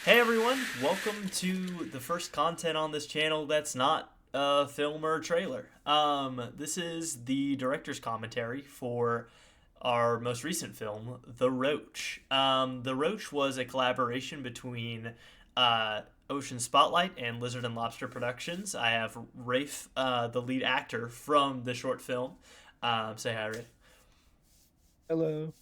Hey everyone, welcome to the first content on this channel that's not a film or a trailer. This is the director's commentary for our most recent film, The Roach. The Roach was a collaboration between Ocean Spotlight and Lizard and Lobster Productions. I have Rafe, the lead actor from the short film. Say hi, Rafe. Hello.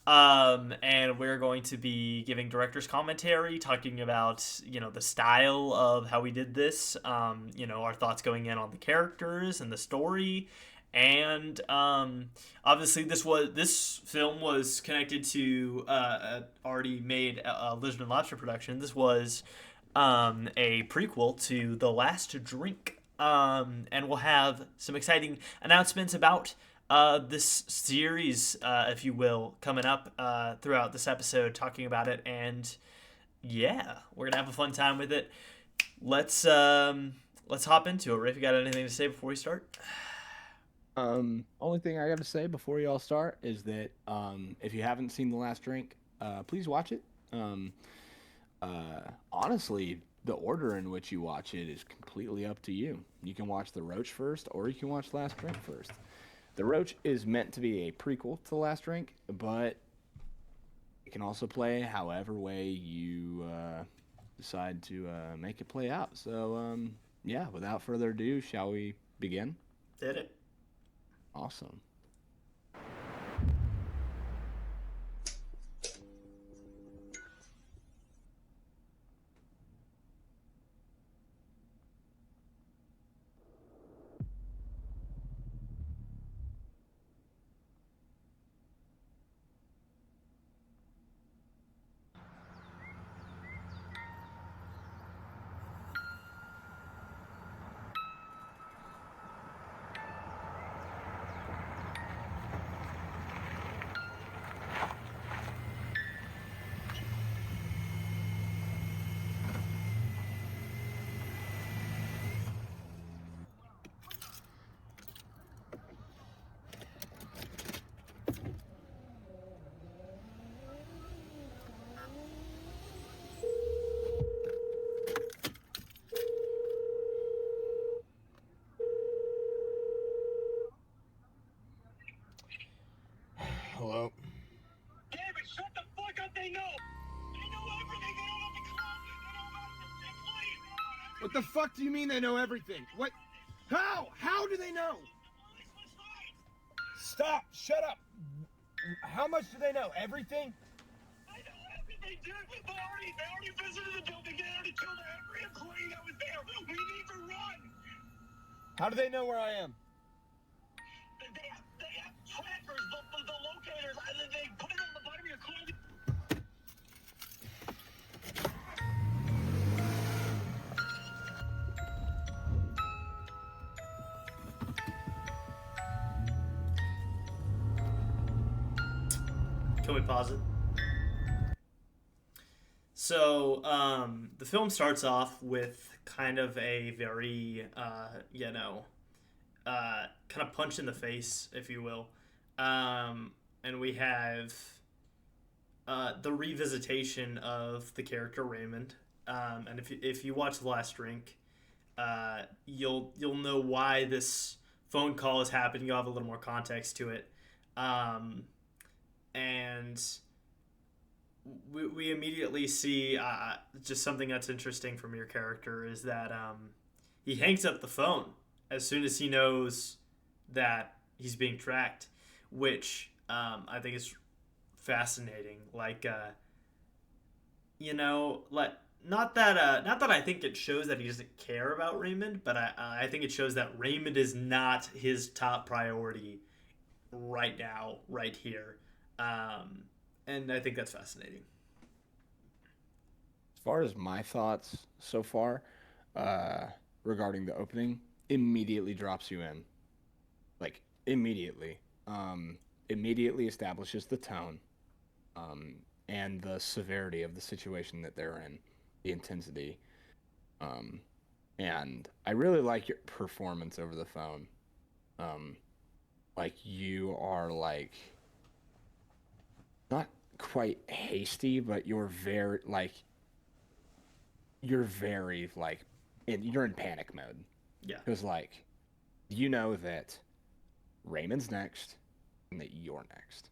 And we're going to be giving director's commentary, talking about the style of how we did this, our thoughts going in on the characters and the story, and obviously this film was connected to already made Lizard and Lobster production. This was a prequel to The Last Drink, and we'll have some exciting announcements about this series, if you will, coming up throughout this episode, talking about it, and yeah, we're gonna have a fun time with it. Let's hop into it. Rafe, you got anything to say before we start? Only thing I got to say before y'all start is that if you haven't seen The Last Drink, please watch it. Honestly, the order in which you watch it is completely up to you. You can watch The Roach first, or you can watch Last Drink first. The Roach is meant to be a prequel to The Last Drink, but it can also play however way you decide to make it play out. So, yeah, without further ado, shall we begin? Did it? Awesome. Hello. David, shut the fuck up! They know! They know everything! They know about the club! They know about the employees! They know about everything! What the fuck do you mean they know everything? What? How? How do they know? The police was right! Stop! Shut up! How much do they know? Everything? I know everything, dude! They already visited the building! They already killed every employee that was there! We need to run! How do they know where I am? They have trackers, the locators! They put it on the bottom of your car! Can we pause it? So, the film starts off with kind of a very, kind of punch in the face, if you will. And we have the revisitation of the character Raymond. And if you watch The Last Drink, you'll know why this phone call is happening. You'll have a little more context to it. And we immediately see just something that's interesting from your character is that he hangs up the phone as soon as he knows that he's being tracked, which I think is fascinating. Like, not that I think it shows that he doesn't care about Raymond, but I think it shows that Raymond is not his top priority right now, right here. And I think that's fascinating. As far as my thoughts so far, uh, regarding the opening, immediately drops you in. Like immediately. Immediately establishes the tone, um, and the severity of the situation that they're in, the intensity. Um, and I really like your performance over the phone. Um, like you are like not quite hasty, but you're very like you're very like, you're in panic mode Yeah. because like, you know that Raymond's next, and that you're next,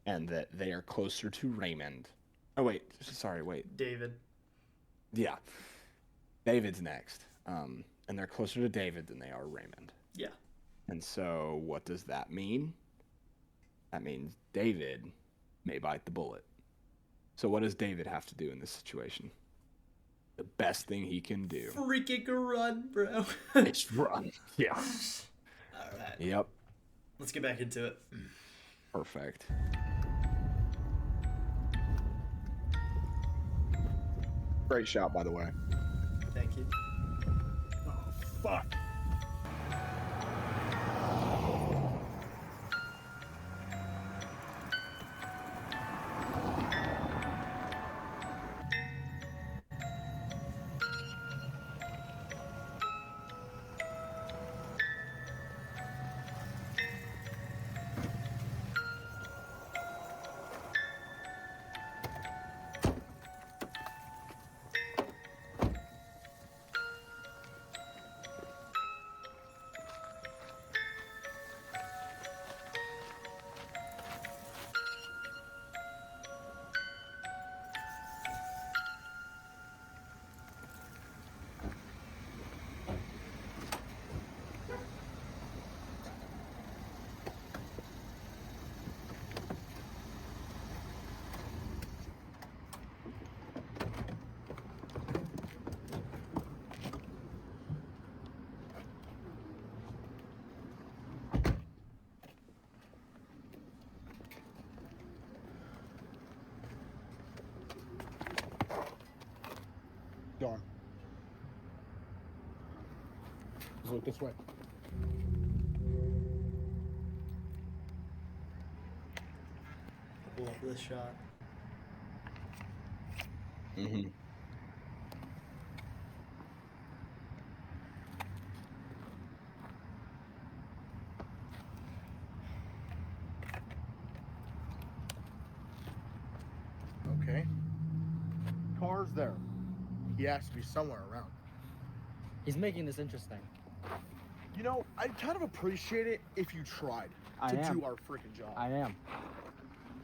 and that they are closer to Raymond. Oh wait, sorry, wait. David. Yeah, David's next, and they're closer to David than they are Raymond. Yeah. And so, what does that mean? That means David may bite the bullet. So, what does David have to do in this situation? The best thing he can do. Freaking run, bro. It's run. Yeah. All right. Yep. Let's get back into it. Perfect. Great shot, by the way. Thank you. Oh, fuck. Darn. Let's look this way. Love this shot. Mm-hmm. Okay. Car's there. He has to be somewhere around. He's making this interesting. You know, I'd kind of appreciate it if you tried I to am. do our freaking job. I am.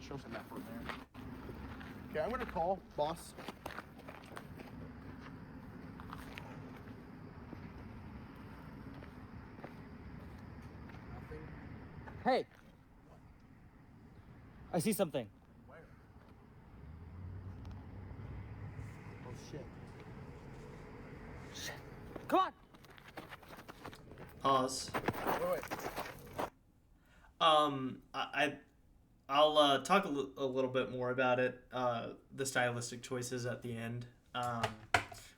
Show some effort, man. Okay, I'm gonna call boss. Nothing. Hey! I see something. Where? Oh shit. Come on! Pause. Wait. I'll talk a little bit more about it. The stylistic choices at the end.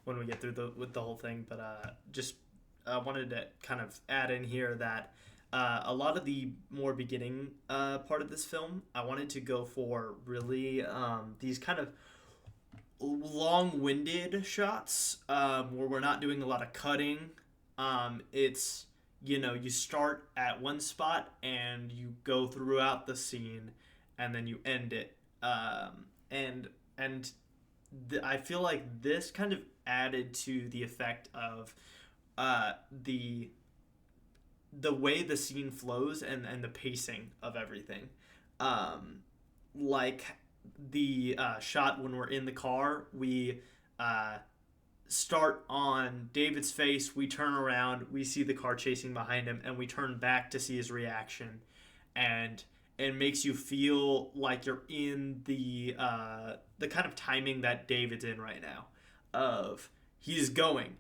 When we get through with the whole thing, but just wanted to kind of add in here that a lot of the more beginning part of this film, I wanted to go for really these kind of long-winded shots where we're not doing a lot of cutting. It's, you know, you start at one spot and you go throughout the scene and then you end it. I feel like this kind of added to the effect of the way the scene flows and the pacing of everything. Like the shot when we're in the car, we start on David's face, we turn around, we see the car chasing behind him, and we turn back to see his reaction, and it makes you feel like you're in the kind of timing that David's in right now, of he's trying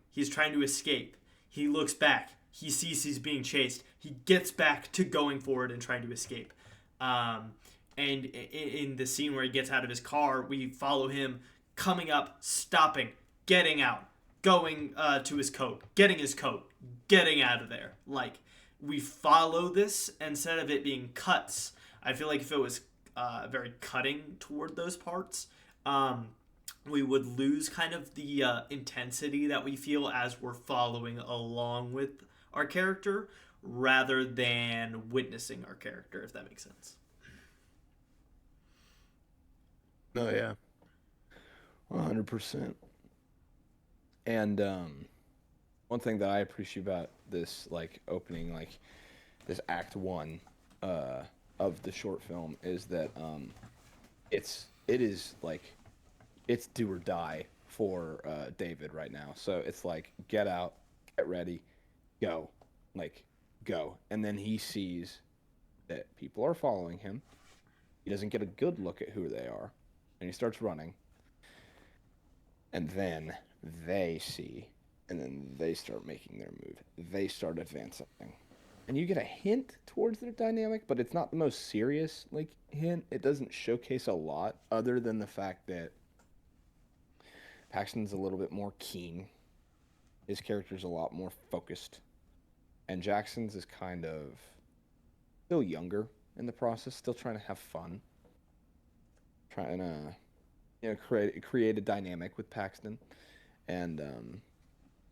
to escape, he looks back, he sees he's being chased, he gets back to going forward and trying to escape. And in the scene where he gets out of his car, we follow him coming up, stopping, getting out, going to his coat, getting his coat, getting out of there. Like, we follow this instead of it being cuts. I feel like if it was very cutting toward those parts, we would lose kind of the intensity that we feel as we're following along with our character rather than witnessing our character, if that makes sense. Oh, yeah. 100%. And one thing that I appreciate about this like opening, like this act one of the short film, is that it is like it's do or die for David right now. So it's like get out, get ready, go, like go, and then he sees that people are following him. He doesn't get a good look at who they are, and he starts running. And then they see, and then they start making their move. They start advancing. And you get a hint towards their dynamic, but it's not the most serious like hint. It doesn't showcase a lot other than the fact that Paxton's a little bit more keen. His character's a lot more focused. And Jackson's is kind of still younger in the process, still trying to have fun. Trying to create a dynamic with Paxton. And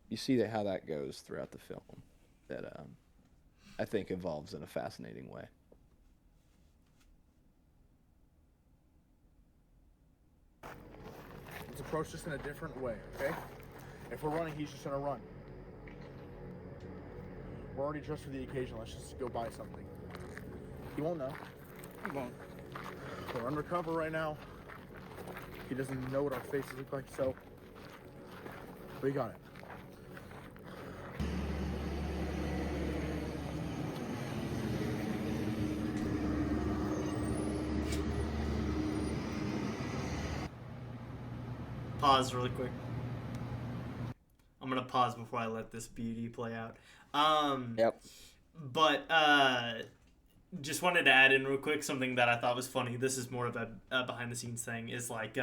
you see that how that goes throughout the film. That I think evolves in a fascinating way. Let's approach this in a different way, okay? If we're running, he's just gonna run. We're already dressed for the occasion. Let's just go buy something. He won't know. He won't. We're undercover right now. He doesn't know what our faces look like, so we got it. Pause really quick. I'm gonna pause before I let this beauty play out. Yep. But just wanted to add in real quick something that I thought was funny. This is more of a behind the scenes thing. Is like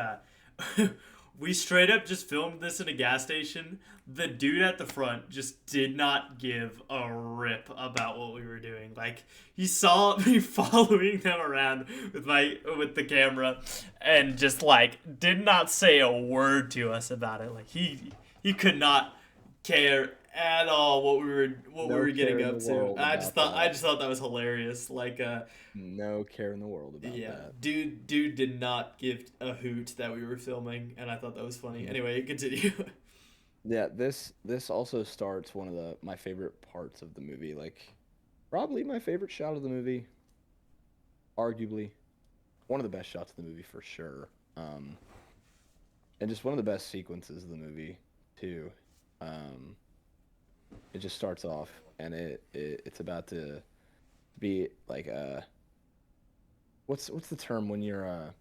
we straight up just filmed this in a gas station. The dude at the front just did not give a rip about what we were doing. Like he saw me following them around with the camera, and just like did not say a word to us about it. Like he could not care at all what we were getting up to. I just thought that was hilarious. Like no care in the world about that. Dude did not give a hoot that we were filming, and I thought that was funny. Anyway, continue. Yeah, this also starts one of my favorite parts of the movie. Like probably my favorite shot of the movie. Arguably one of the best shots of the movie for sure. And just one of the best sequences of the movie too. It just starts off, and it's about to be like what's the term when you're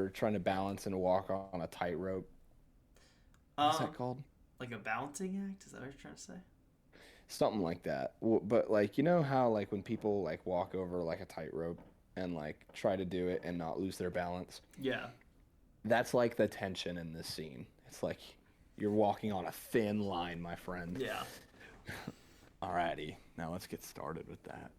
trying to balance and walk on a tightrope? What's that called? Like a balancing act? Is that what you're trying to say? Something like that. But like you know how like when people like walk over like a tightrope and like try to do it and not lose their balance? Yeah. That's like the tension in this scene. It's like you're walking on a thin line, my friend. Yeah. Alrighty, now let's get started with that.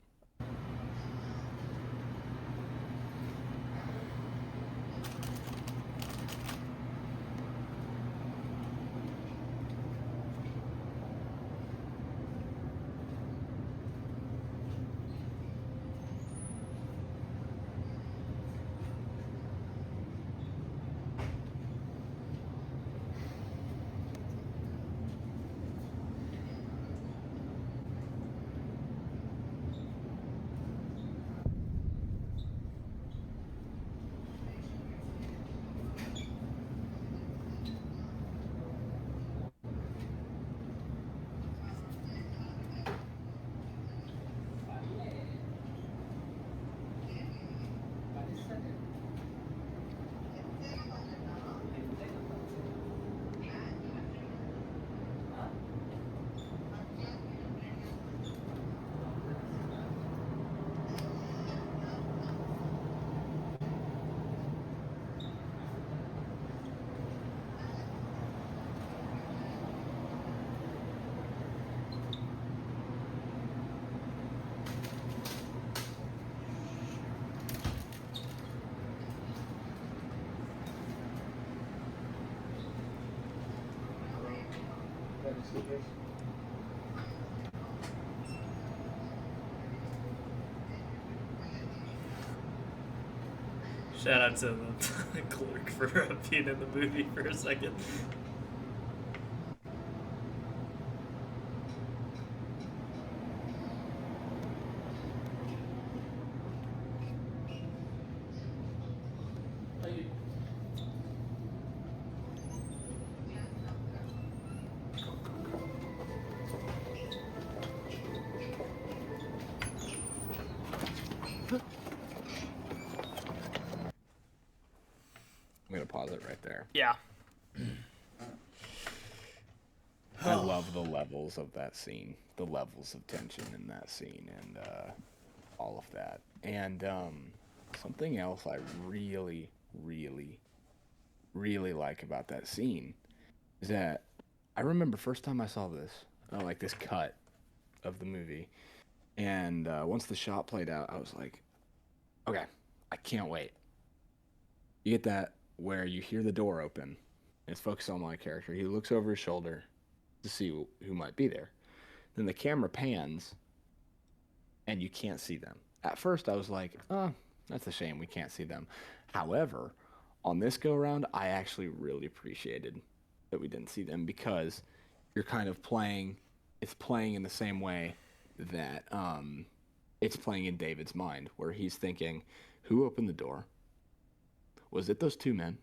Shout out to the clerk for being in the movie for a second. it right there. Yeah. I love the levels of that scene, the levels of tension in that scene, and all of that. And something else I really, really, really like about that scene is that I remember first time I saw this, like this cut of the movie, and once the shot played out, I was like, okay, I can't wait. You get that where you hear the door open, and it's focused on my character. He looks over his shoulder to see who might be there. Then the camera pans, and you can't see them. At first, I was like, oh, that's a shame we can't see them. However, on this go-around, I actually really appreciated that we didn't see them because you're kind of playing, it's playing in the same way that it's playing in David's mind, where he's thinking, who opened the door? Was it those two men?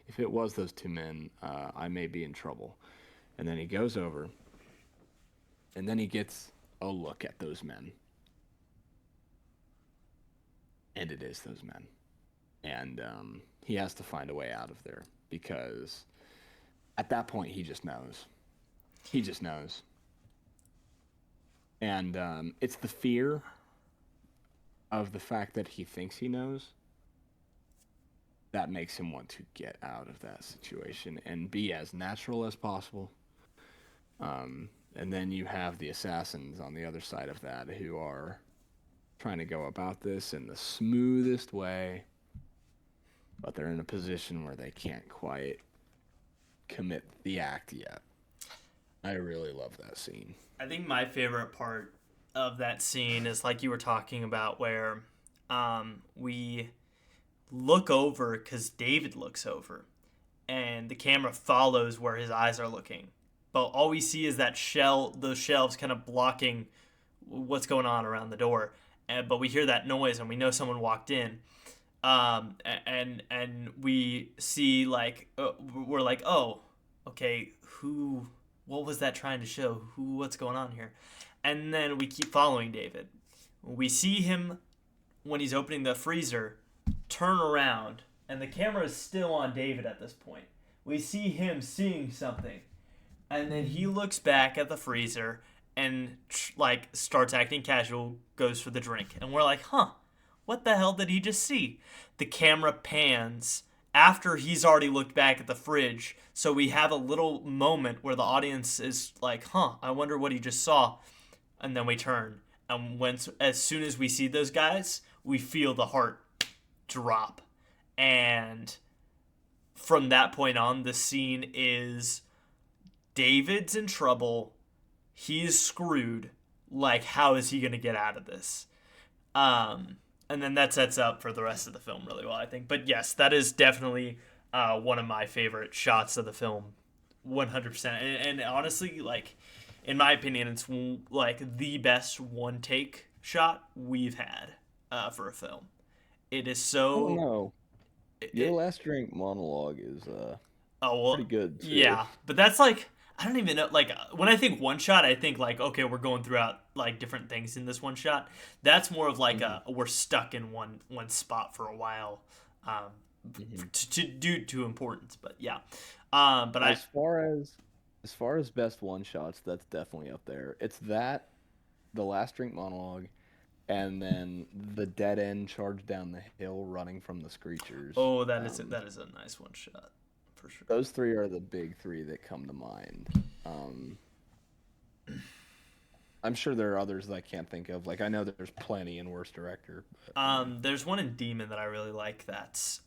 If it was those two men, I may be in trouble. And then he goes over, and then he gets a look at those men. And it is those men. And he has to find a way out of there because at that point, he just knows. He just knows. And it's the fear of the fact that he thinks he knows that makes him want to get out of that situation and be as natural as possible. And then you have the assassins on the other side of that who are trying to go about this in the smoothest way, but they're in a position where they can't quite commit the act yet. I really love that scene. I think my favorite part of that scene is like you were talking about where we look over because David looks over and the camera follows where his eyes are looking. But all we see is that those shelves kind of blocking what's going on around the door. But we hear that noise and we know someone walked in. And we see like, we're like, oh, okay, what was that trying to show? What's going on here? And then we keep following David. We see him when he's opening the freezer turn around, and the camera is still on David at this point. We see him seeing something, and then he looks back at the freezer and like starts acting casual, goes for the drink, and we're like, huh, what the hell did he just see? The camera pans after he's already looked back at the fridge, so we have a little moment where the audience is like, huh, I wonder what he just saw. And then we turn, and as soon as we see those guys, we feel the heart drop. And from that point on, the scene is David's in trouble. He's screwed. Like, how is he going to get out of this? And then that sets up for the rest of the film really well, I think. But yes, that is definitely one of my favorite shots of the film, 100%. And honestly, like, in my opinion, it's like the best one take shot we've had for a film. It is so. Oh no, your last drink monologue is pretty good too. Yeah, but that's like, I don't even know. Like, when I think one shot, I think like, okay, we're going throughout like different things in this one shot. That's more of like we're stuck in one spot for a while, due to importance. But yeah, but as far as best one shots, that's definitely up there. It's that, the last drink monologue, and then the dead end charge down the hill running from the screechers. Oh, that is a nice one shot. For sure. Those three are the big three that come to mind. I'm sure there are others that I can't think of. Like, I know that there's plenty in Worst Director. But, there's one in Demon that I really like. That's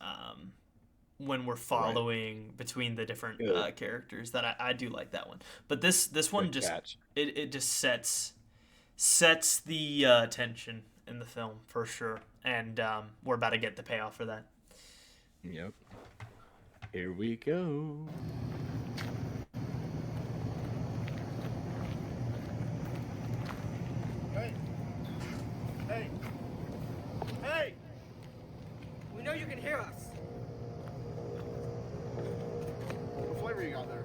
when we're following between the different characters. That I do like that one. But this one Good just catch. it just sets the tension in the film for sure. And we're about to get the payoff for that. Yep. Here we go. Hey! Hey! Hey! We know you can hear us. What flavor you got there?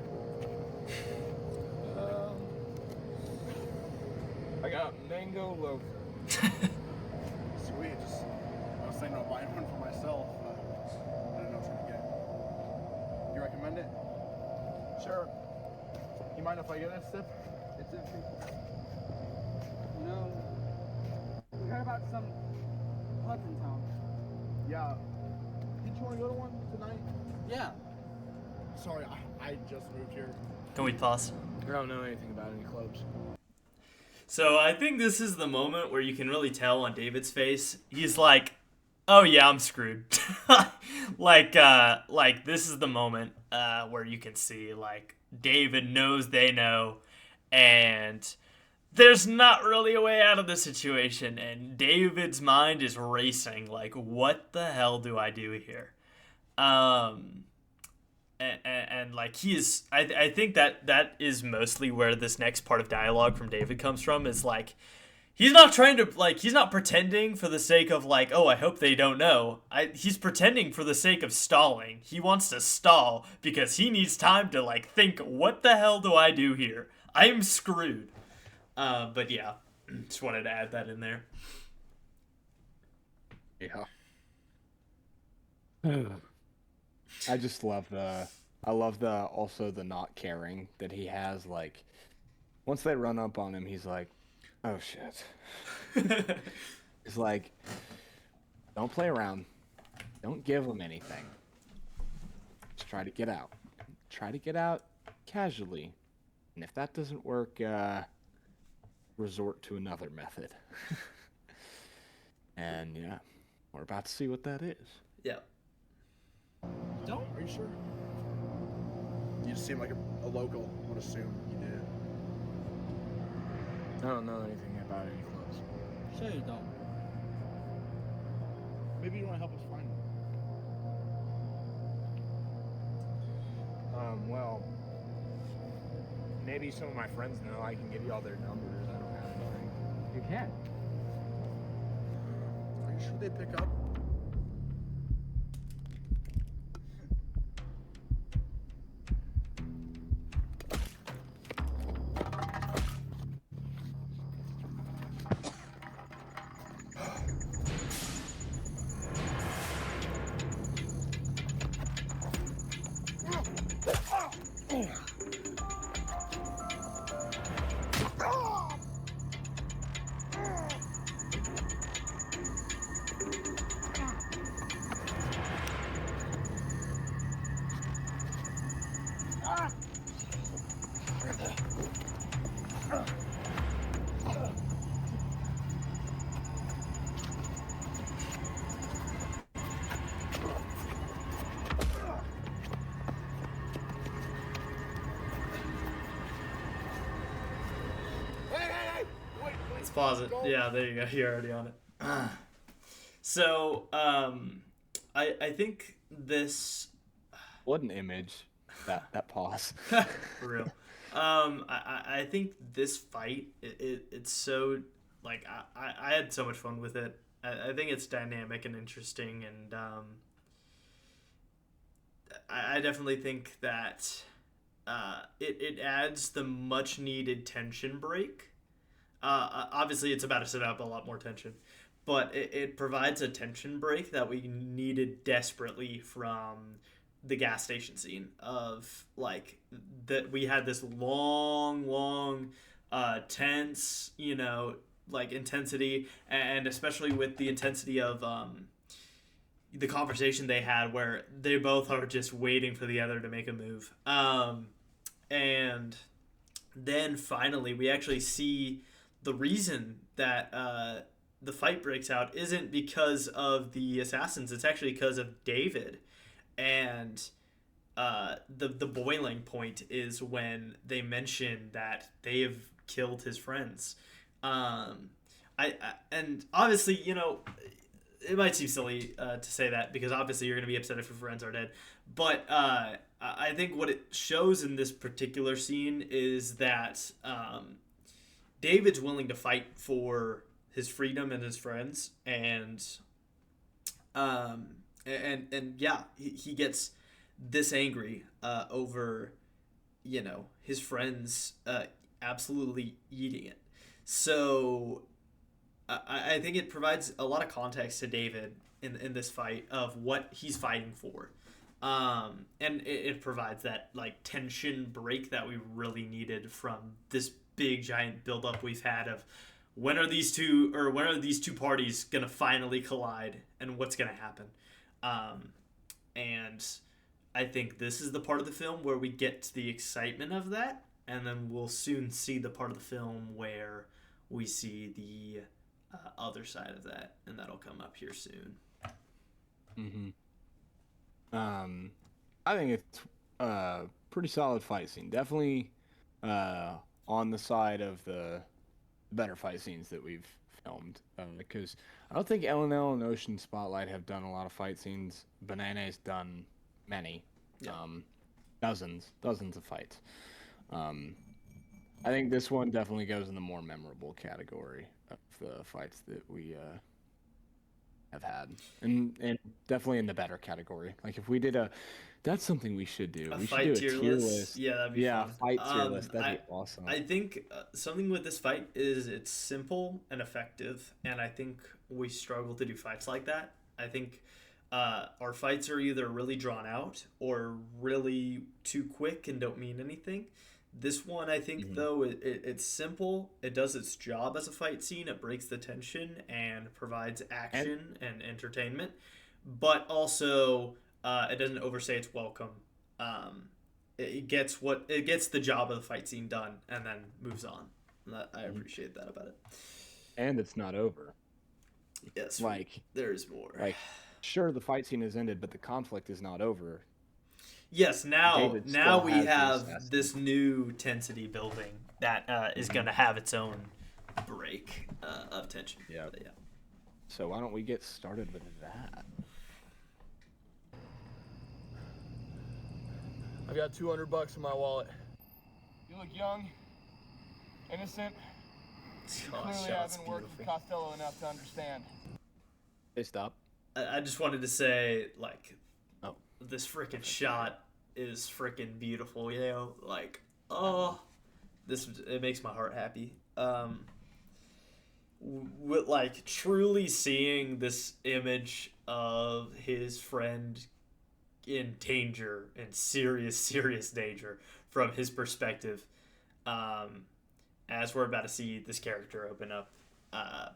I got mango loaf. Sweet. I was thinking about buying one for myself. I didn't know what to get. find it? Sure. You mind if I get a sip? It's empty. No. We heard about some pubs in town. Yeah. Did you want to go to one tonight? Yeah. Sorry, I just moved here. Can we pause? I don't know anything about any clubs. So I think this is the moment where you can really tell on David's face. He's like, "Oh yeah, I'm screwed." like this is the moment where you can see like David knows they know, and there's not really a way out of the situation, and David's mind is racing. Like, what the hell do I do here? And like he is, I think that is mostly where this next part of dialogue from David comes from, is like he's not trying to, like, he's not pretending for the sake of like, oh, I hope they don't know. He's pretending for the sake of stalling. He wants to stall because he needs time to like think, what the hell do I do here? I'm screwed. But yeah, just wanted to add that in there. Yeah. I just love also the not caring that he has. Like, once they run up on him, he's like, oh shit. It's like, don't play around. Don't give him anything. Just try to get out. Try to get out casually. And if that doesn't work, resort to another method. And yeah, we're about to see what that is. Yeah. Don't? Are you sure? You just seem like a local. I would assume you did. I don't know anything about any clubs. Sure you don't. Maybe you want to help us find one. Well, maybe some of my friends know. I can give you all their numbers. I don't have anything. You can. Are you sure they pick up? Let's pause it. Yeah, there you go. You're already on it. So, I think this. What an image. That pause. For real. I think this fight, it's so, like, I had so much fun with it. I think it's dynamic and interesting, and I definitely think that it adds the much needed tension break. Obviously, it's about to set up a lot more tension, but it provides a tension break that we needed desperately from the gas station scene of, like, that we had this long, tense, like, intensity, and especially with the intensity of the conversation they had where they both are just waiting for the other to make a move. And then finally we actually see the reason that the fight breaks out isn't because of the assassins. It's actually because of David. And the boiling point is when they mention that they have killed his friends. And obviously, it might seem silly to say that, because obviously you're going to be upset if your friends are dead. But I think what it shows in this particular scene is that David's willing to fight for his freedom and his friends, and yeah, he gets this angry over, his friends absolutely eating it. So I think it provides a lot of context to David in this fight of what he's fighting for. And it provides that like tension break that we really needed from this big giant buildup we've had of when are these two parties gonna finally collide and what's gonna happen. And I think this is the part of the film where we get to the excitement of that, and then we'll soon see the part of the film where we see the other side of that, and that'll come up here soon. Mm-hmm. I think it's a pretty solid fight scene. Definitely on the side of the better fight scenes that we've filmed. Because I don't think L&L and Ocean Spotlight have done a lot of fight scenes. Banana's done many. Yeah. Dozens of fights. I think this one definitely goes in the more memorable category of the fights that we have had, and definitely in the better category. Like if we did that's something we should do. We should do a tier list. Yeah, that'd be fun. Fight tier list. That'd be awesome. I think something with this fight is it's simple and effective, and I think we struggle to do fights like that. I think our fights are either really drawn out or really too quick and don't mean anything. This one, I think, though, it's simple. It does its job as a fight scene. It breaks the tension and provides action and entertainment. But also, it doesn't overstay its welcome. It gets the job of the fight scene done and then moves on. I appreciate that about it. And it's not over. Yes, like there's more. Like, sure, the fight scene has ended, but the conflict is not over. Yes, now we have this this new tensity building that is going to have its own break of tension. Yeah. Yeah. So why don't we get started with that? I've got $200 in my wallet. You look young, innocent. Clearly, I haven't worked with Costello enough to understand. Hey, stop. I just wanted to say, like, this freaking shot is freaking beautiful, you know? Like, it makes my heart happy. With, like, truly seeing this image of his friend in danger, in serious danger from his perspective, as we're about to see this character open up. I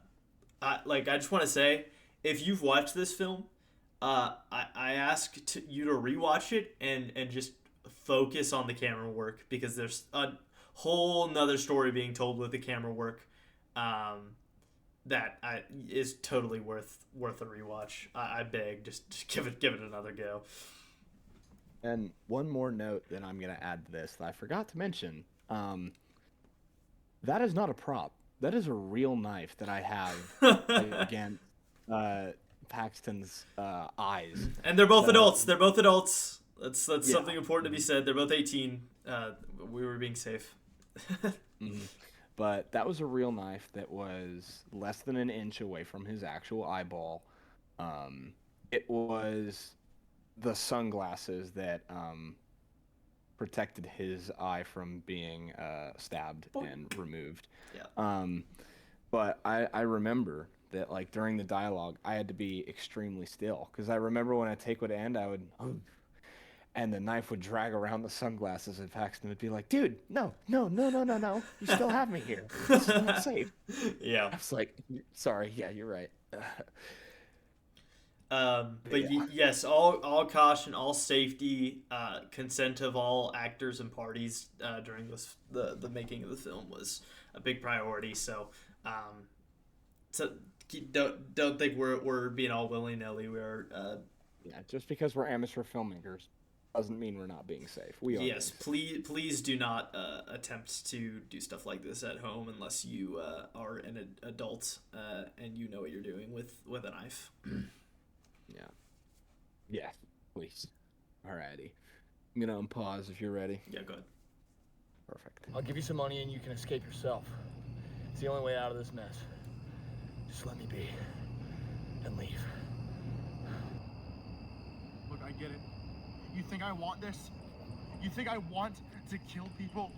just want to say, if you've watched this film, I ask you to rewatch it and just focus on the camera work, because there's a whole nother story being told with the camera work that is totally worth a rewatch. I beg, just give it another go. And one more note that I'm going to add to this that I forgot to mention. That is not a prop. That is a real knife that I have against Paxton's eyes. And they're both adults. They're both adults. That's something important to be said. They're both 18. We were being safe. But that was a real knife that was less than an inch away from his actual eyeball. It was the sunglasses that protected his eye from being stabbed and removed. Yeah. But I remember that, like, during the dialogue, I had to be extremely still, because I remember when a take would end, I would, and the knife would drag around the sunglasses, and Paxton would be like, "Dude, no, you still have me here. This is not safe." Yeah. I was like, "Sorry, yeah, you're right." Yes, all caution, all safety, consent of all actors and parties during the making of the film was a big priority. So, don't think we're being all willy-nilly. We're just because we're amateur filmmakers doesn't mean we're not being safe. We are. Yes, please do not attempt to do stuff like this at home unless you are an adult and you know what you're doing with a knife. Yeah, please. Alrighty. I'm gonna unpause if you're ready. Yeah, go ahead. Perfect. I'll give you some money and you can escape yourself. It's the only way out of this mess. Just let me be and leave. Look, I get it. You think I want this? You think I want to kill people?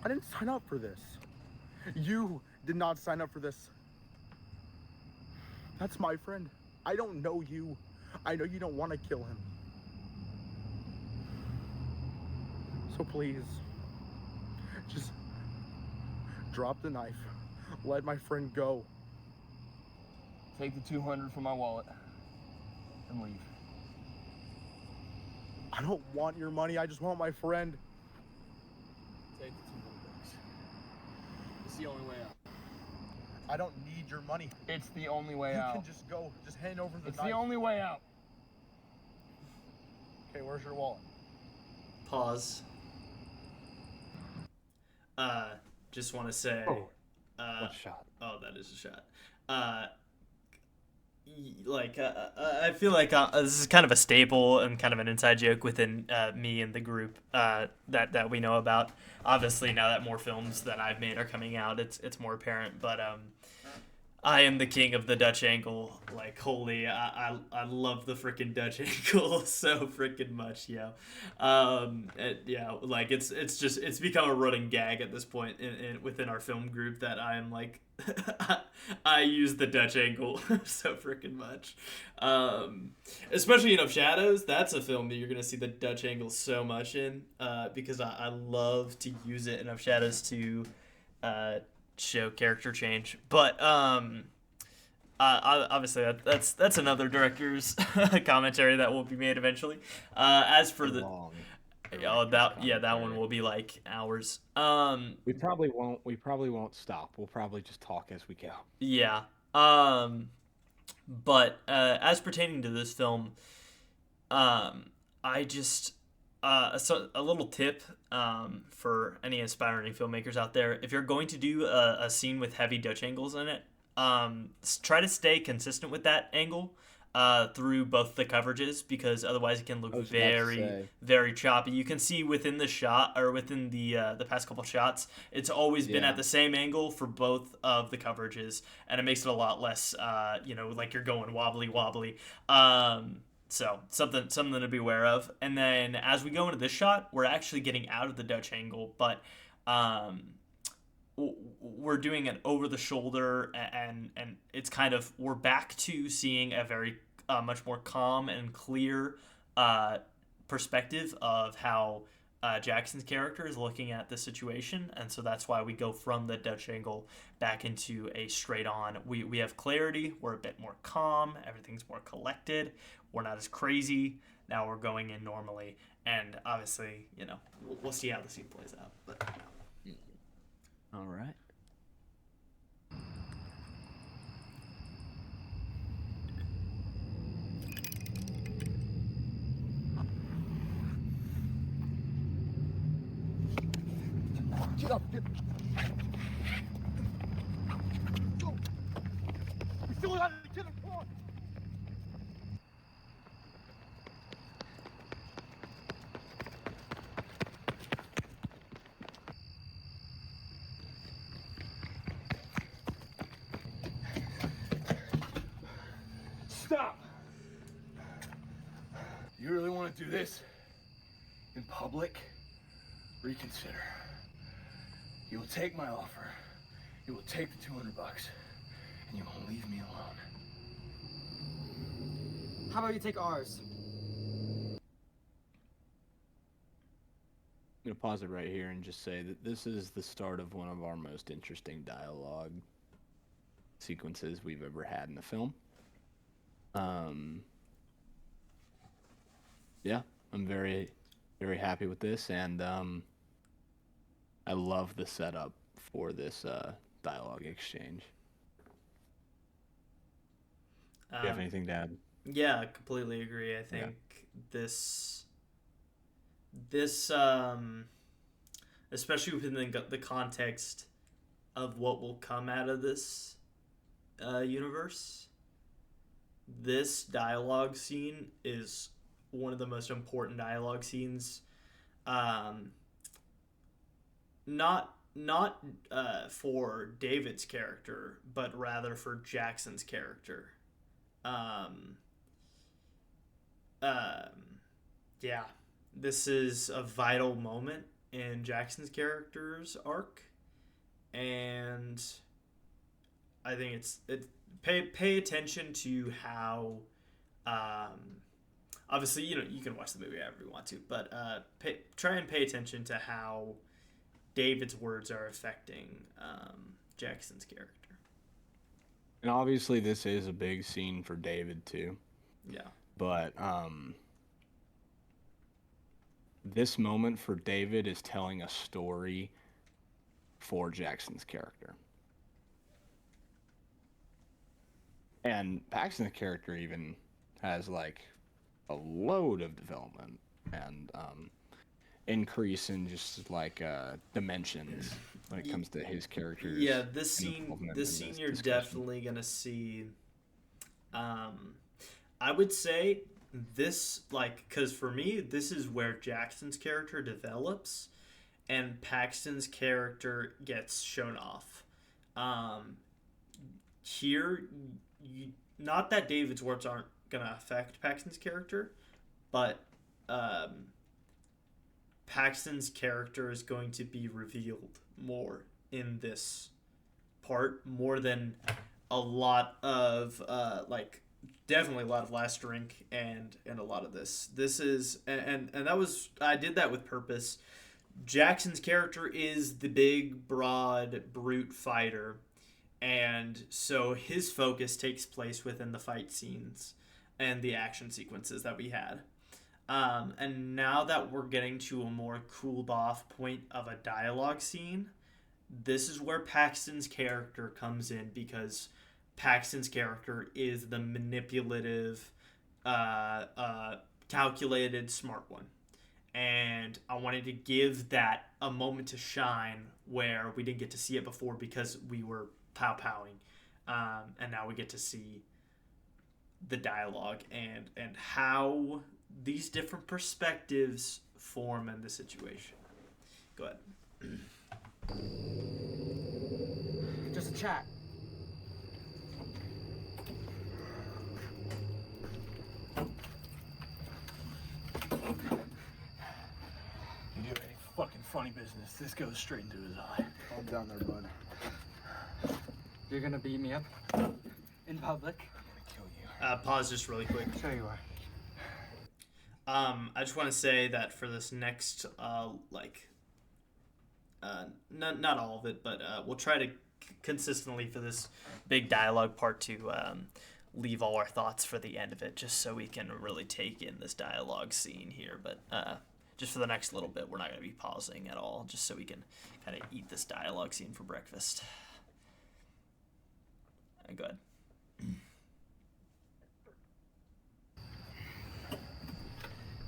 I didn't sign up for this. You did not sign up for this. That's my friend. I don't know you. I know you don't want to kill him. So please, just drop the knife. Let my friend go. Take the 200 from my wallet and leave. I don't want your money. I just want my friend. Take the 200 bucks. It's the only way out. I don't need your money. It's the only way You out. can just go. Just hand over the It's knife. the only way out. Okay, where's your wallet? Pause. Just want to say. What shot? Oh, that is a shot. I feel like this is kind of a staple and kind of an inside joke within me and the group that we know about. Obviously, now that more films that I've made are coming out, it's more apparent. But I am the king of the Dutch angle. Like, holy, I love the freaking Dutch angle so freaking much, yo. Like it's become a running gag at this point within our film group that I'm like, I use the Dutch angle so freaking much. Especially in Of Shadows, that's a film that you're gonna see the Dutch angle so much in, because I love to use it in Of Shadows to show character change. But obviously that's another director's commentary that will be made eventually. As for the that one will be like hours. We probably won't stop. We'll probably just talk as we go. Yeah. But as pertaining to this film, I just so a little tip for any aspiring filmmakers out there: if you're going to do a scene with heavy Dutch angles in it, try to stay consistent with that angle through both the coverages, because otherwise it can look very choppy. You can see within the shot, or within the past couple shots, it's always been at the same angle for both of the coverages, and it makes it a lot less like you're going wobbly. So something to be aware of. And then as we go into this shot, we're actually getting out of the Dutch angle, but we're doing it over the shoulder, and it's kind of, we're back to seeing a very much more calm and clear perspective of how Jackson's character is looking at the situation. And so that's why we go from the Dutch angle back into a straight on. We have clarity. We're a bit more calm. Everything's more collected. We're not as crazy. Now we're going in normally. And obviously, we'll see how the scene plays out. But All right. Get up, get. Go. We still got to get him. Come on. Stop! You really want to do this? In public? Reconsider. You will take my offer. You will take the 200 bucks. And you will leave me alone. How about you take ours? I'm going to pause it right here and just say that this is the start of one of our most interesting dialogue sequences we've ever had in a film. Yeah, I'm very, very happy with this, and I love the setup for this dialogue exchange. Do you have anything to add? Yeah, I completely agree. I think this especially within the context of what will come out of this universe, this dialogue scene is one of the most important dialogue scenes, not for David's character, but rather for Jackson's character. Yeah, this is a vital moment in Jackson's character's arc, and I think pay attention to how obviously, you can watch the movie however you want to, but try and pay attention to how David's words are affecting Jackson's character. And obviously, this is a big scene for David too. Yeah. But this moment for David is telling a story for Jackson's character. And Paxton's character even has like a load of development and increase in just like dimensions when it comes to his characters. Yeah, this scene you're discussion. definitely gonna see. I would say this, like, because for me, this is where Jackson's character develops, and Paxton's character gets shown off. Here, not that David's words aren't gonna affect Paxton's character, but Paxton's character is going to be revealed more in this part, more than a lot of definitely a lot of Last Drink and a lot of this. This is and that was, I did that with purpose. Jackson's character is the big, broad, brute fighter, and so his focus takes place within the fight scenes and the action sequences that we had. And now that we're getting to a more cooled off point of a dialogue scene, this is where Paxton's character comes in, because Paxton's character is the manipulative, calculated, smart one. And I wanted to give that a moment to shine where we didn't get to see it before because we were pow-powing. And now we get to see the dialogue and how these different perspectives form in the situation. Go ahead. Just a chat. You do any fucking funny business, this goes straight into his eye. Calm down there, bud. You're gonna beat me up in public? I'm gonna kill you. Pause just really quick. Sure you are. I just want to say that for this next, not all of it, but we'll try to consistently for this big dialogue part to leave all our thoughts for the end of it, just so we can really take in this dialogue scene here. But just for the next little bit, we're not going to be pausing at all, just so we can kind of eat this dialogue scene for breakfast. Go ahead.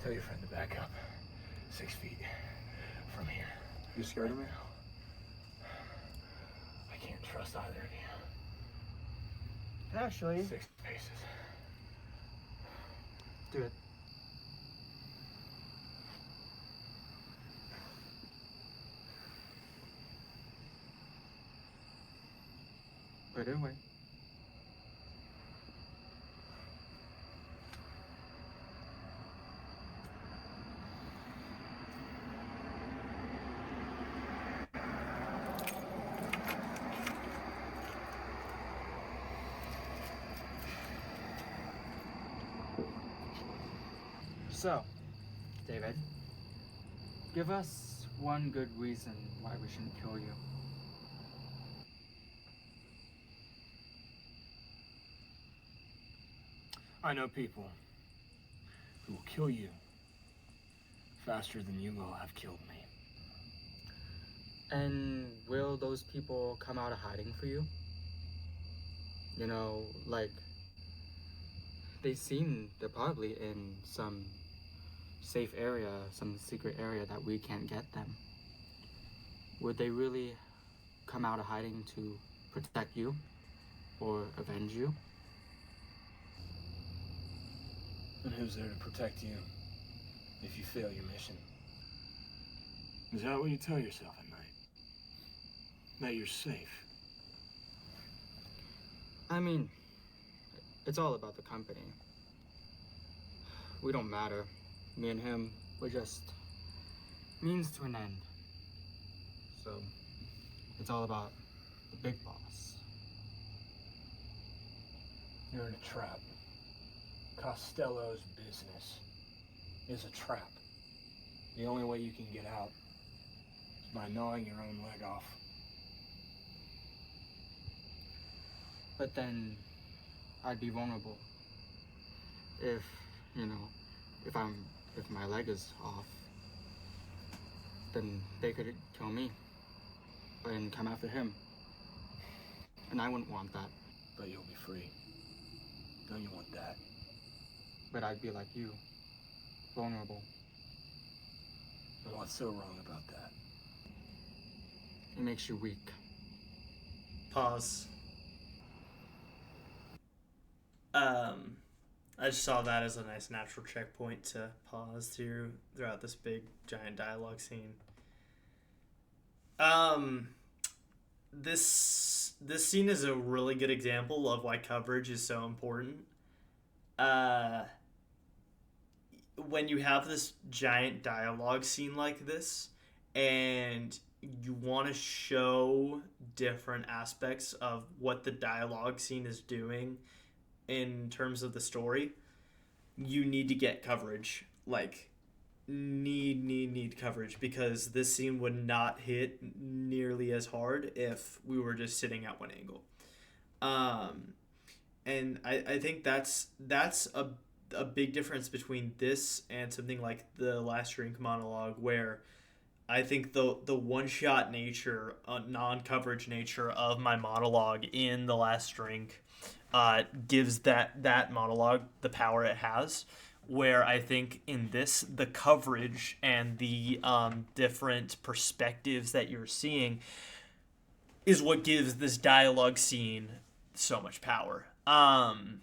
Tell your friend to back up. 6 feet from here. You scared of me? I can't trust either of you. Actually, 6 paces. do it. Put it away. So, David, give us one good reason why we shouldn't kill you. I know people who will kill you faster than you will have killed me. And will those people come out of hiding for you? You know, like, they're probably in some safe area, some secret area that we can't get them. Would they really come out of hiding to protect you or avenge you? And who's there to protect you if you fail your mission? Is that what you tell yourself at night? That you're safe? I mean, it's all about the company. We don't matter. Me and him, we're just means to an end. So, it's all about the big boss. You're in a trap. Costello's business. is a trap. The only way you can get out is by gnawing your own leg off. But then I'd be vulnerable. If, you know, if my leg is off, then they could kill me and come after him. And I wouldn't want that. But you'll be free. Don't you want that? But I'd be like you, vulnerable. But what's so wrong about that? It makes you weak. Pause. I just saw that as a nice natural checkpoint to pause throughout this big giant dialogue scene. This scene is a really good example of why coverage is so important. When you have this giant dialogue scene like this, and you want to show different aspects of what the dialogue scene is doing in terms of the story, you need to get coverage. Like, need coverage, because this scene would not hit nearly as hard if we were just sitting at one angle. And I think that's a big difference between this and something like the Last Drink monologue, where I think the one-shot nature, non-coverage nature of my monologue in The Last Drink gives that monologue the power it has, where I think in this, the coverage and the different perspectives that you're seeing is what gives this dialogue scene so much power. And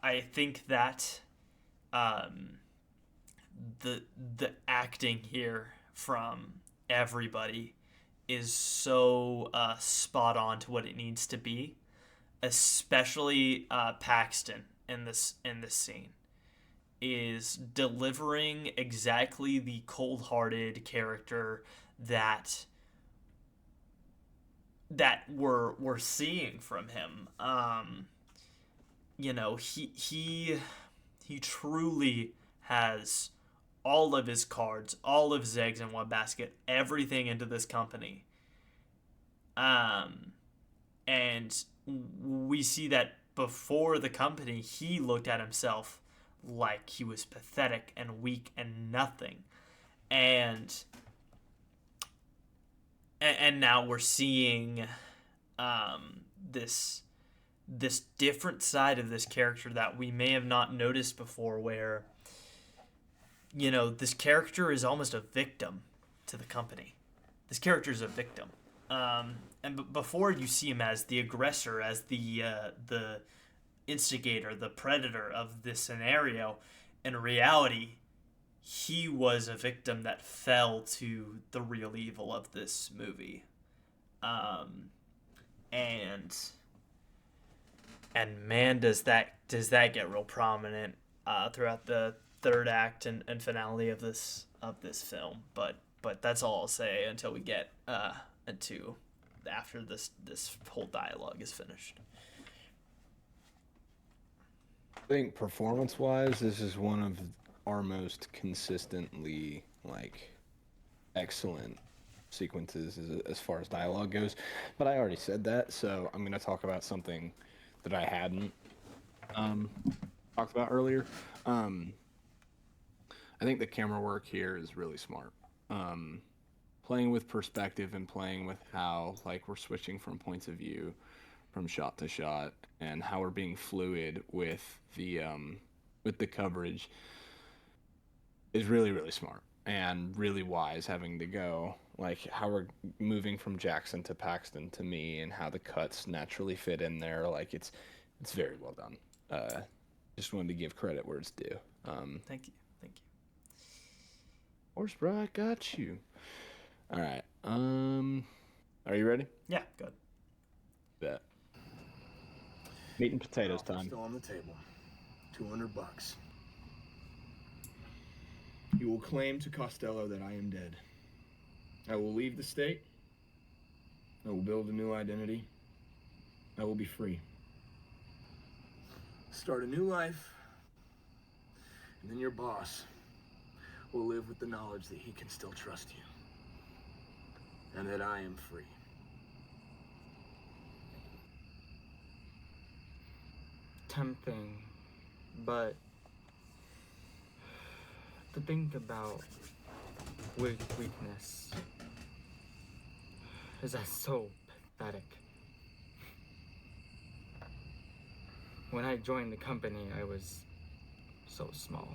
I think that the acting here from everybody is so spot on to what it needs to be, especially Paxton in this scene is delivering exactly the cold-hearted character that we're seeing from him. You know, he truly has all of his cards, all of his eggs in one basket, everything into this company. And we see that before the company, he looked at himself like he was pathetic and weak and nothing. And now we're seeing this different side of this character that we may have not noticed before, where, you know, this character is almost a victim to the company. This character is a victim. And before you see him as the aggressor, as the instigator, the predator of this scenario, in reality, he was a victim that fell to the real evil of this movie. And man, does that get real prominent throughout the third act and finale of this film. But that's all I'll say until we get into after this whole dialogue is finished. I think performance-wise, this is one of our most consistently, like, excellent sequences as far as dialogue goes. But I already said that, so I'm going to talk about something that I hadn't talked about earlier. I think the camera work here is really smart. Playing with perspective and playing with how, like, we're switching from points of view from shot to shot, and how we're being fluid with the coverage is really, really smart and really wise, having to go, like, how we're moving from Jackson to Paxton to me, and how the cuts naturally fit in there. Like, it's very well done. Just wanted to give credit where it's due. Thank you. Horse bro, I got you. All right. Are you ready? Yeah, good. Bet. Meat and potatoes time. Still on the table. $200. You will claim to Costello that I am dead. I will leave the state. I will build a new identity. I will be free. Start a new life And then your boss will live with the knowledge that he can still trust you. And that I am free. Tempting, but to think about weakness is that so pathetic. When I joined the company, I was so small.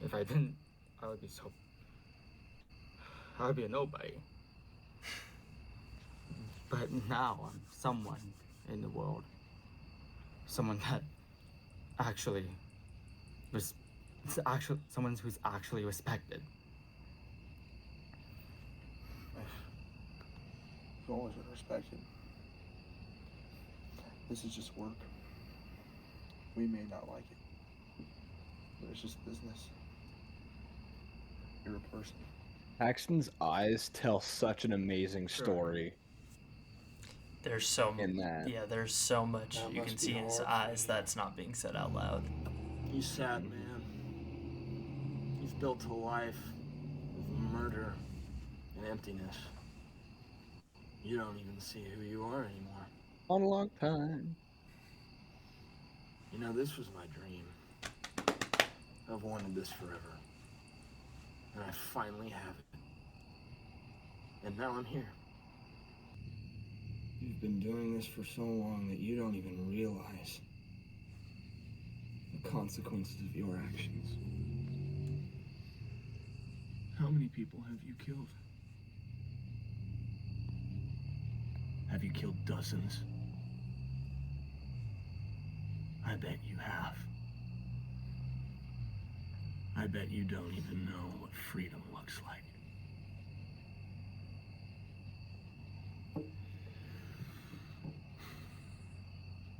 If I didn't, I would be a nobody. But now I'm someone in the world. Someone that someone who's actually respected. You've always been respected. This is just work. We may not like it, but it's just business. You're a person. Paxton's eyes tell such an amazing story. There's so in that. Yeah, there's so much That you must can be see in his hard. eyes that's not being said out loud. He's sad, man. He's built a life of murder and emptiness. You don't even see who you are anymore. On a long time. You know, this was my dream. I've wanted this forever. And I finally have it. And now I'm here. You've been doing this for so long that you don't even realize the consequences of your actions. How many people have you killed? Have you killed dozens? I bet you have. I bet you don't even know what freedom looks like.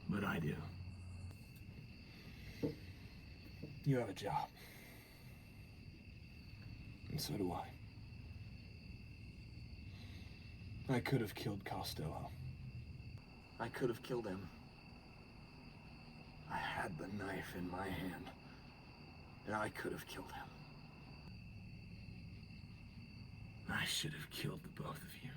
But I do. You have a job. And so do I. I could have killed Costello. I could have killed him. I had the knife in my hand. And I could have killed him. I should have killed the both of you.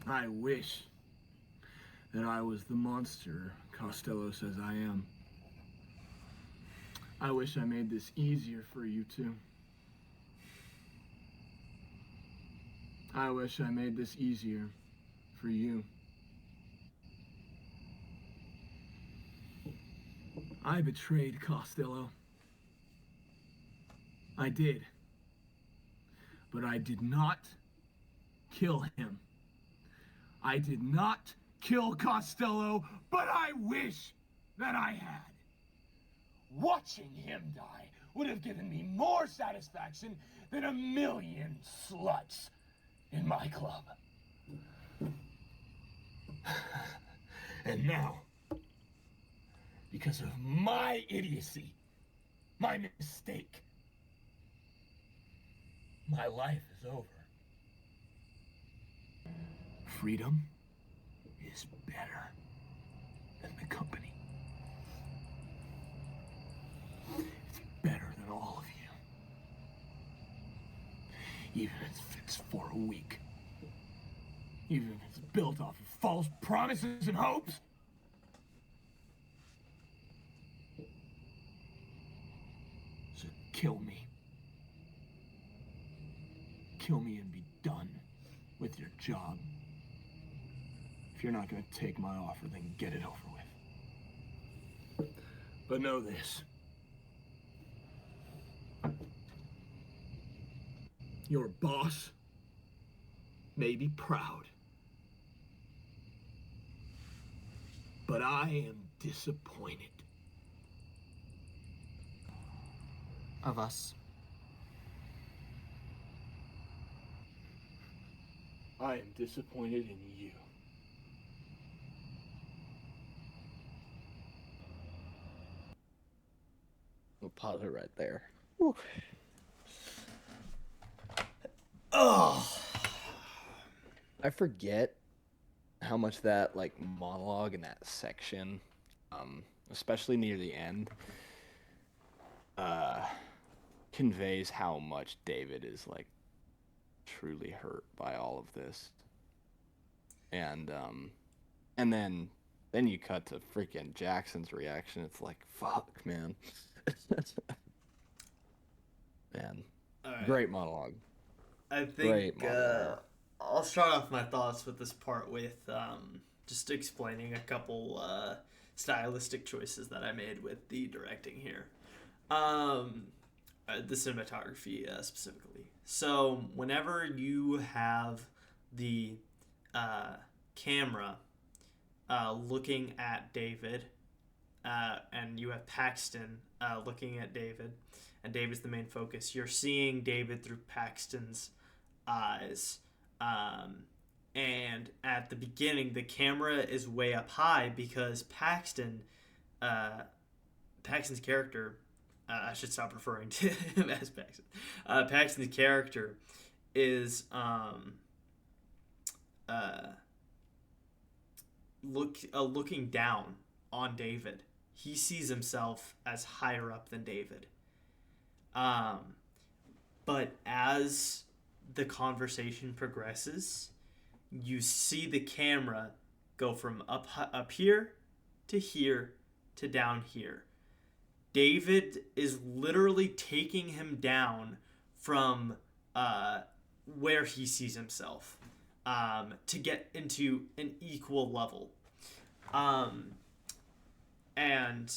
I wish that I was the monster Costello says I am. I wish I made this easier for you two. I wish I made this easier for you. I betrayed Costello. I did. But I did not kill him. I did not kill Costello, but I wish that I had. Watching him die would have given me more satisfaction than 1,000,000 sluts in my club. And now, because of my idiocy, my mistake, my life is over. Freedom is better than the company. It's better than all of you. Even if it's for a week. Even if it's built off of false promises and hopes. So kill me. Kill me and be done with your job. If you're not going to take my offer, then get it over with. But know this. Your boss may be proud, but I am disappointed. Of us. I am disappointed in you. We'll pause it right there. Oh, I forget how much that like monologue in that section, especially near the end, uh, conveys how much David is like truly hurt by all of this, and and then you cut to freaking Jackson's reaction. It's like, fuck, man. Man, All right. great monologue. I Great think monologue. I'll start off my thoughts with this part with just explaining a couple stylistic choices that I made with the directing here. The cinematography specifically. So whenever you have the camera looking at David, and you have Paxton looking at David, and David's the main focus, you're seeing David through Paxton's eyes. And at the beginning, the camera is way up high because Paxton's character, I should stop referring to him as Paxton. Paxton's character is looking down on David. He sees himself as higher up than David. But as the conversation progresses, you see the camera go from up here to down here. David is literally taking him down from where he sees himself to get into an equal level. And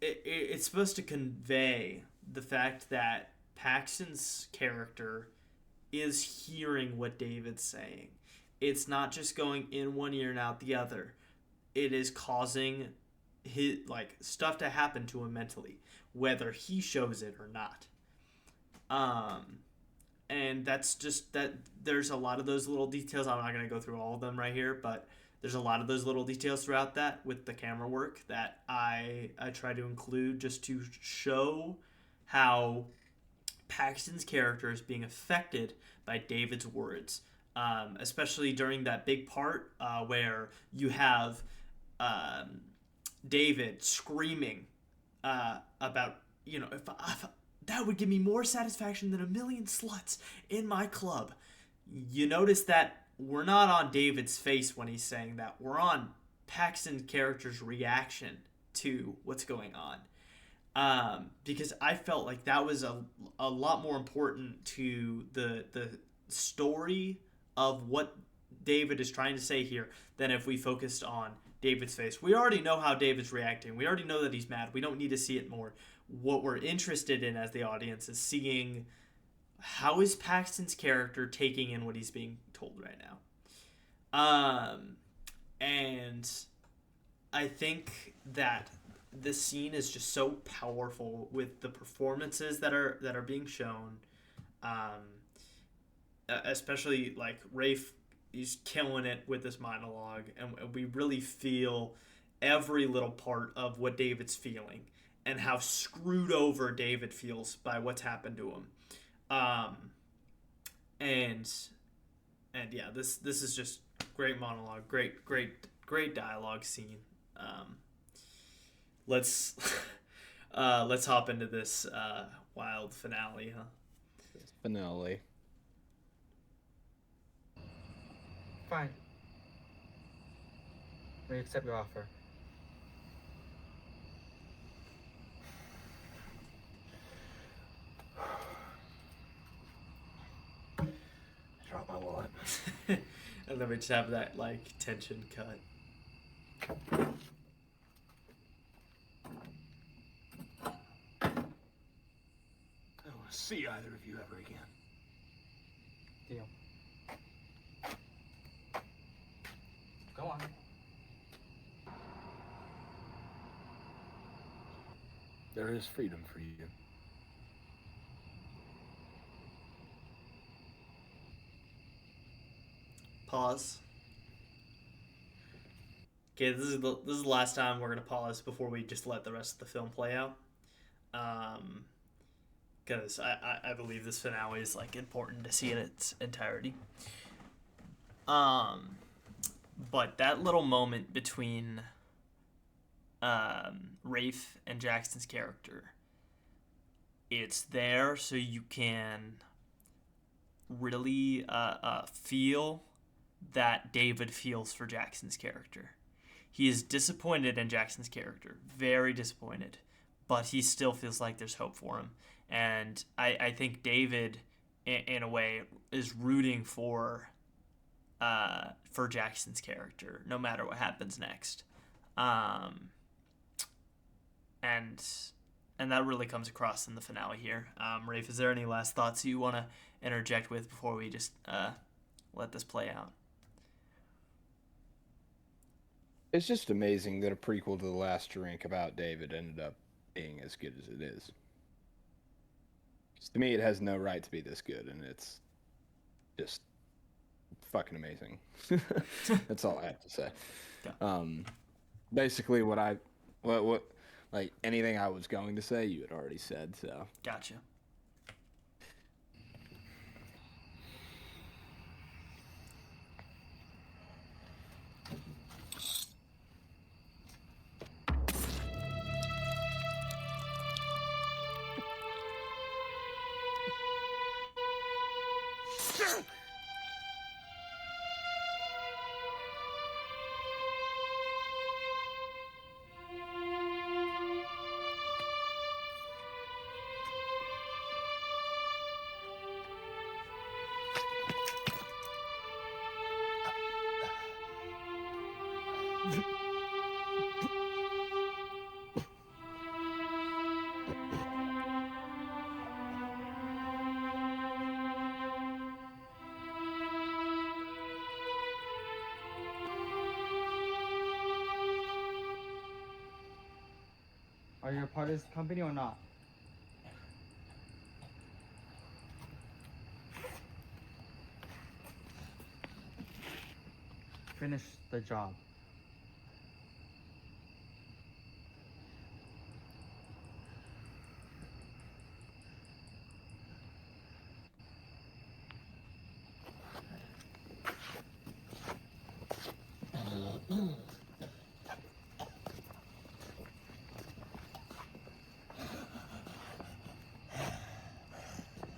it's supposed to convey the fact that Paxton's character is hearing what David's saying. It's not just going in one ear and out the other. It is causing his stuff to happen to him mentally, whether he shows it or not. And that's just that. There's a lot of those little details. I'm not going to go through all of them right here, but there's a lot of those little details throughout that with the camera work that I try to include just to show how Paxton's character is being affected by David's words, especially during that big part where you have David screaming about, if that would give me more satisfaction than 1,000,000 sluts in my club. You notice that we're not on David's face when he's saying that. We're on Paxton's character's reaction to what's going on. Because I felt like that was a lot more important to the story of what David is trying to say here than if we focused on David's face. We already know how David's reacting. We already know that he's mad. We don't need to see it more. What we're interested in as the audience is seeing how is Paxton's character taking in what he's being told right now. And I think that this scene is just so powerful with the performances that are being shown, especially like Rafe. He's killing it with this monologue, and we really feel every little part of what David's feeling and how screwed over David feels by what's happened to him. And yeah, this is just great monologue, great dialogue scene. Let's hop into this wild finale, huh? Finale. Fine. We accept your offer. Drop my wallet. And then we just have that tension cut. I don't want to see either of you ever again. Deal. Go on. There is freedom for you. Pause. Okay, this is the last time we're gonna pause before we just let the rest of the film play out. Because I believe this finale is important to see in its entirety. But that little moment between Rafe and Jackson's character, it's there so you can really feel that David feels for Jackson's character. He is disappointed in Jackson's character, very disappointed, but he still feels like there's hope for him. And I think David, in a way, is rooting for Jackson's character, no matter what happens next. And that really comes across in the finale here. Rafe, is there any last thoughts you want to interject with before we just let this play out? It's just amazing that a prequel to The Last Drink about David ended up being as good as it is. 'Cause to me, it has no right to be this good, and it's just fucking amazing. That's all I have to say. Yeah. Basically, what like anything I was going to say, you had already said. So Gotcha. Are you a part of this company or not? Finish the job.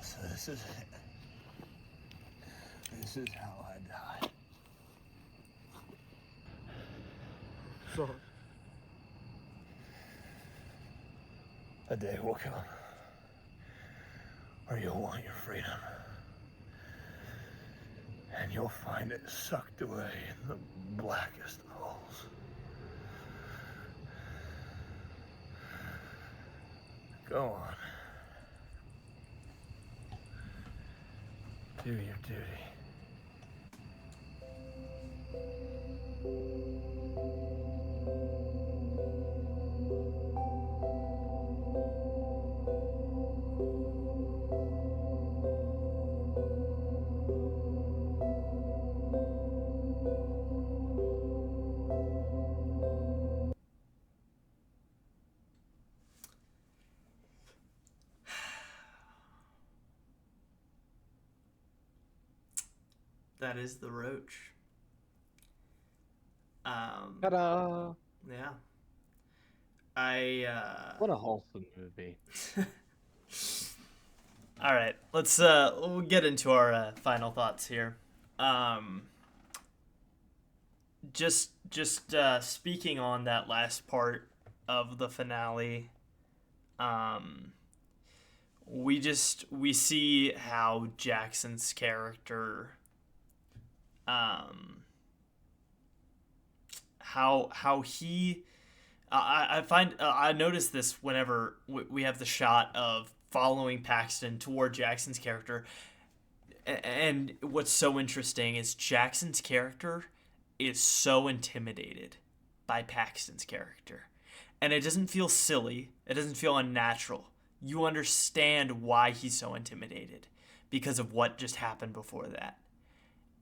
So this is it. This is how I die. So a day will come where you'll want your freedom. And you'll find it sucked away in the blackest of holes. Go on. Do your duty. That is the Roach. ta-da! Yeah. I What a wholesome movie. All right, let's we'll get into our final thoughts here. Just speaking on that last part of the finale, we see how Jackson's character, how he, I find I notice this whenever we have the shot of following Paxton toward Jackson's character. And what's so interesting is Jackson's character is so intimidated by Paxton's character. And it doesn't feel silly. It doesn't feel unnatural. You understand why he's so intimidated because of what just happened before that.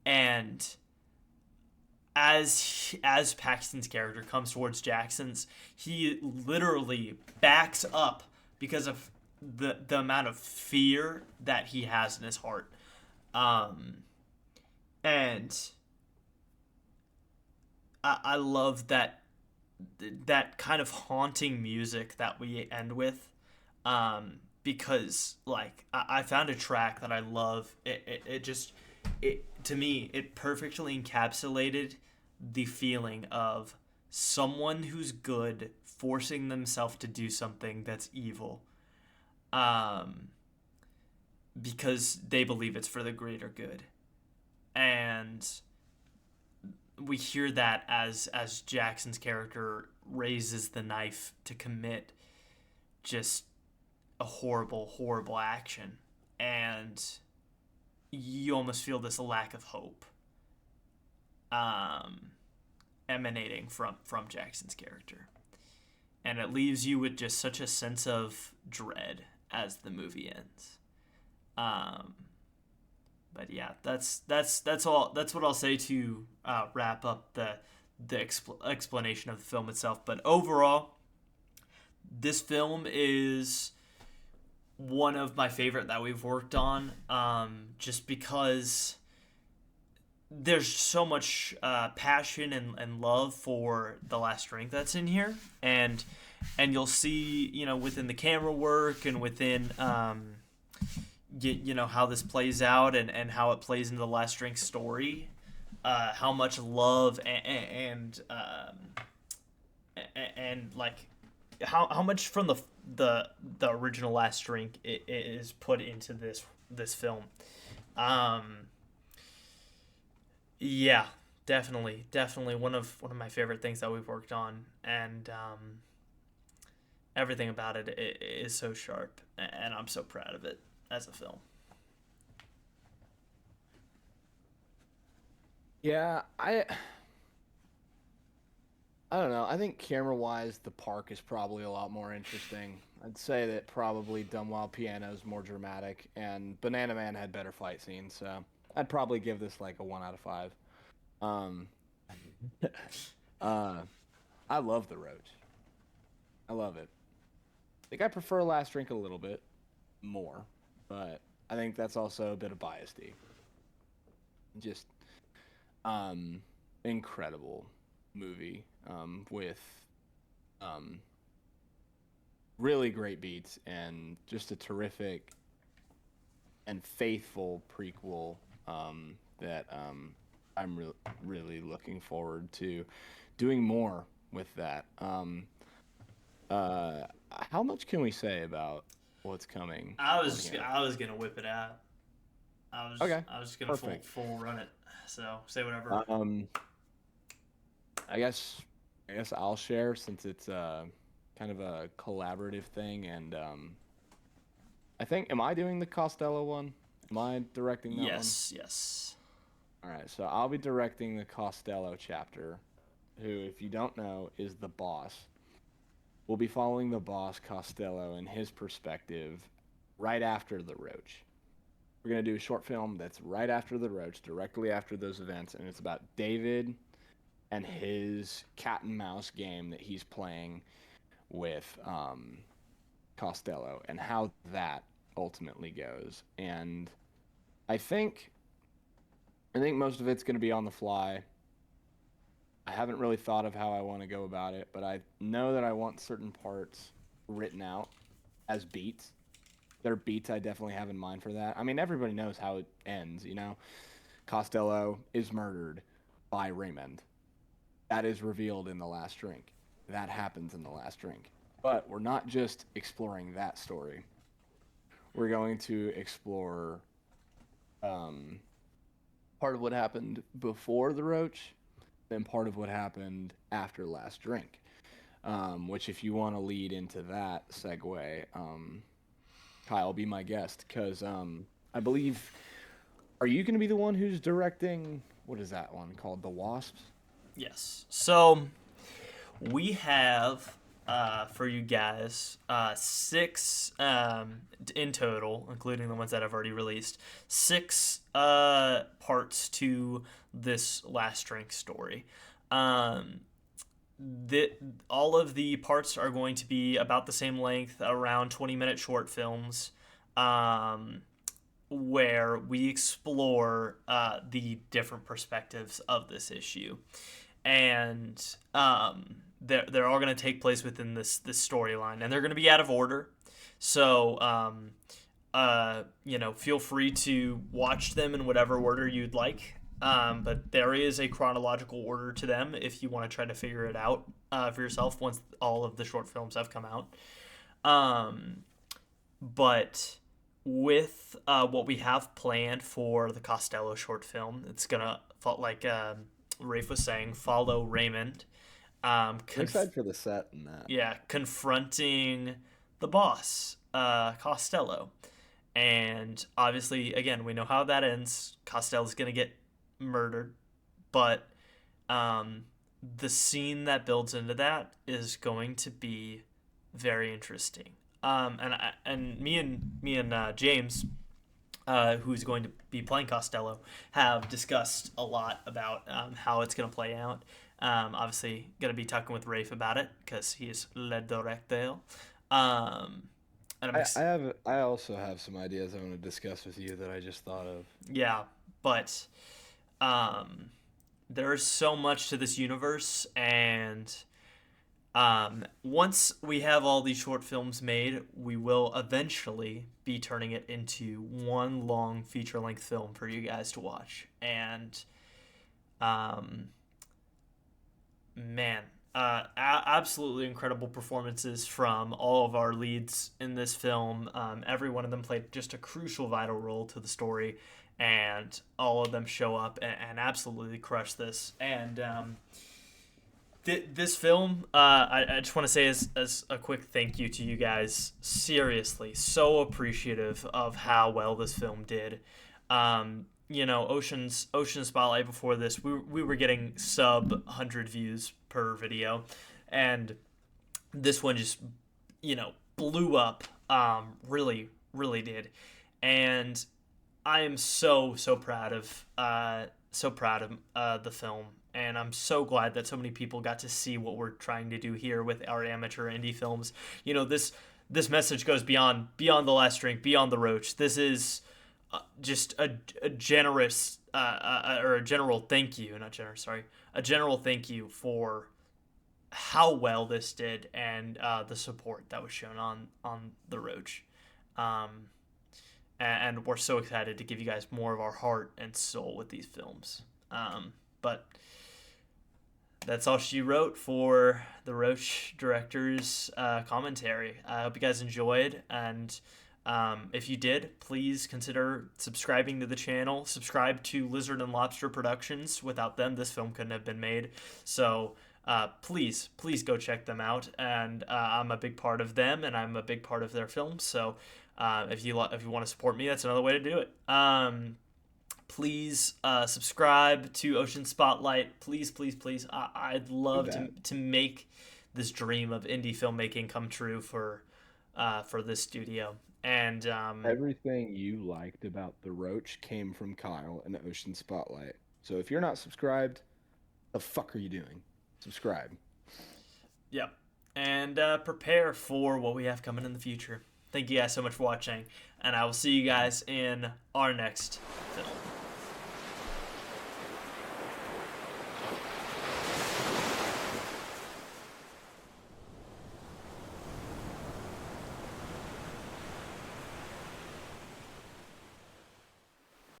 And as Paxton's character comes towards Jackson's, he literally backs up because of the amount of fear that he has in his heart. And I love that kind of haunting music that we end with, because like I found a track that I love. It just it to me it perfectly encapsulated the feeling of someone who's good forcing themselves to do something that's evil, um, because they believe it's for the greater good. And we hear that as Jackson's character raises the knife to commit just a horrible action, and you almost feel this lack of hope, um, emanating from Jackson's character, and it leaves you with just such a sense of dread as the movie ends. Um, but yeah, that's all. That's what I'll say to wrap up the explanation of the film itself. But overall, this film is one of my favorite that we've worked on, just because there's so much passion and love for The Last Drink that's in here, and you'll see, within the camera work and within how this plays out, and how it plays into The Last Drink story, how much love and like how much from the original Last Drink is put into this film. Yeah, definitely one of my favorite things that we've worked on, and everything about it is so sharp, and I'm so proud of it as a film. Yeah, I don't know. I think camera wise, the park is probably a lot more interesting. I'd say that probably Dumb Wild Piano is more dramatic, and Banana Man had better fight scenes, so I'd probably give this like a 1 out of 5. Um, uh, I love the Roach. I love it. I think I prefer Last Drink a little bit more, but I think that's also a bit of bias. Just incredible movie, with um, really great beats and just a terrific and faithful prequel, that I'm really looking forward to doing more with that. Uh, how much can we say about what's coming? I was gonna whip it out. Okay, I was just gonna perfect. full run it. So say whatever. I guess I'll share since it's kind of a collaborative thing, and I think, am I doing the Costello one? Am I directing that one? Yes. All right, so I'll be directing the Costello chapter, who, if you don't know, is the boss. We'll be following the boss Costello and his perspective right after the Roach. We're gonna do a short film that's right after the Roach, directly after those events, and it's about David and his cat and mouse game that he's playing with Costello, and how that ultimately goes. And I think most of it's going to be on the fly. I haven't really thought of how I want to go about it, but I know that I want certain parts written out as beats. There are beats I definitely have in mind for that. I mean, everybody knows how it ends, Costello is murdered by Raymond. That is revealed in The Last Drink. That happens in The Last Drink. But we're not just exploring that story. We're going to explore part of what happened before the Roach, then part of what happened after Last Drink. Which, if you want to lead into that segue, Kyle, be my guest, because I believe, are you going to be the one who's directing, what is that one called, The Wasps? Yes. So we have, for you guys, 6 in total, including the ones that I've already released, 6 parts to this Last Drink story. All of the parts are going to be about the same length, around 20-minute short films, where we explore the different perspectives of this issue. and they're all going to take place within this storyline, and they're going to be out of order. So feel free to watch them in whatever order you'd like. But there is a chronological order to them if you want to try to figure it out for yourself once all of the short films have come out. But with what we have planned for the Costello short film, it's gonna, like Rafe was saying, follow Raymond. I'm excited for the set and that. Yeah, confronting the boss, Costello. And obviously, again, we know how that ends. Costello's going to get murdered. But the scene that builds into that is going to be very interesting. And me and James, who's going to be playing Costello, have discussed a lot about how it's going to play out. Obviously, going to be talking with Rafe about it because he is le directeur. And I also have some ideas I want to discuss with you that I just thought of. Yeah, but there's so much to this universe, and once we have all these short films made, we will eventually be turning it into one long feature-length film for you guys to watch. And man, absolutely incredible performances from all of our leads in this film. Every one of them played just a crucial, vital role to the story, and all of them show up and absolutely crush this. And this film, I just want to say as a quick thank you to you guys. Seriously, so appreciative of how well this film did. Ocean Spotlight before this, we were getting sub 100 views per video, and this one just blew up, really did. And I am so proud of the film, and I'm so glad that so many people got to see what we're trying to do here with our amateur indie films. This message goes beyond the last drink, beyond the Roach. This is just a generous or a general thank you, a general thank you for how well this did, and the support that was shown on the Roach. And we're so excited to give you guys more of our heart and soul with these films. But that's all she wrote for the Roach director's commentary. I hope you guys enjoyed, and if you did, please consider subscribing to the channel. Subscribe to Lizard and Lobster Productions. Without them, this film couldn't have been made. So please go check them out. And I'm a big part of them, and I'm a big part of their films. So if you want to support me, that's another way to do it. Please subscribe to Ocean Spotlight. Please. I'd love to make this dream of indie filmmaking come true for this studio. And everything you liked about the Roach came from Kyle and Ocean Spotlight. So if you're not subscribed, the fuck are you doing? Subscribe. Yep. And prepare for what we have coming in the future. Thank you guys so much for watching, and I will see you guys in our next film.